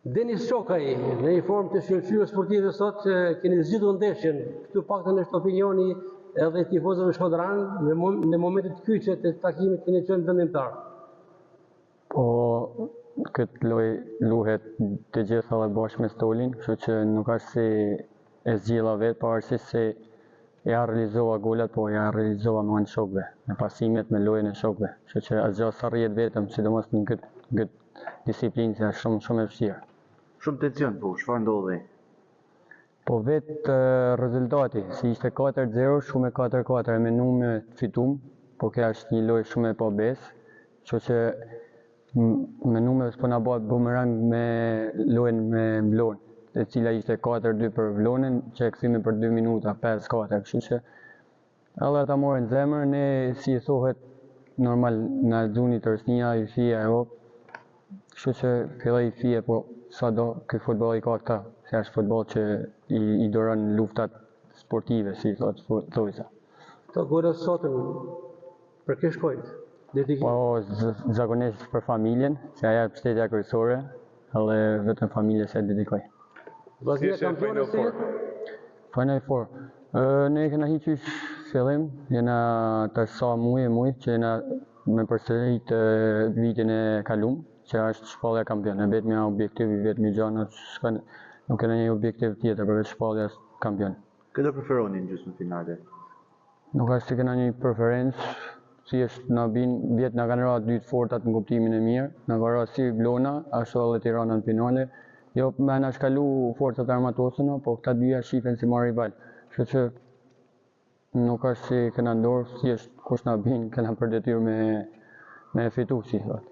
Denis Shokaj, në një formë të shkëlqyer sportive sot, keni zgjidhur ndeshjen. Këtu paktën është opinioni edhe tifozëve shkodran në momentet kyçe të takimit keni qenë vendimtar. Po, këtë lojë luhet të gjitha dhe bashkë me Stolin, kështu që nuk është se e zgjidha vetë, pavarësisht se ja realizova golat, po ja realizova me anë shokëve, me pasimet, me lojën e shokëve. Kështu që asgjë s'arrihet vetëm, sidomos në këtë disiplinë që është shumë e vështirë. Shumë tension, po, çfarë ndodhi? Po vetë rezultati, si ishte 4-0, shumë e 4-4, e menu me fitum, po kjo është një lojë shumë e pabesë, kështu që menu me s'po na bëhet bumerang me lojën me Vlorën, e cila ishte 4-2 për Vlonën, që e kthyme për 2 minuta, 5-4, kështu që edhe ta morën zemër, ne si i thohet normal na xuni tërsnia, i fije kështu që filloi i fije, po sado ky futboll i ka këta, se është futboll që i duron luftat sportive, si thojsa. Këto gola sotën, për kë shkojnë? Po, zakonisht për familjen, se ajo është mbështetja kryesore, edhe vetëm familjes e dedikoj. Vllaznia kampione si jetë? Final Four. Ne kena hiqur fillim, jena tash sa muaj që jena me përsërit vitin e kalum, që është shpallja kampion. Vetëm objektivi, vetëm gjana, nuk kena një objektiv tjetër përveç shpalljas kampion. Këtë preferoni në gjysmëfinale? Nuk është se kena një preferencë, si është na bin, vjetë na kanë rarë dy të fortat në kuptimin e mirë, na ka rarë si Vlona, ashtu edhe Tirana në finale. Jo me na shkalu forcat armatosëna, po këta dyja shifen si marrë rival. Kështu që nuk është se kena ndorë, si është kush na bin, kena për detyrë me fitu, si thot.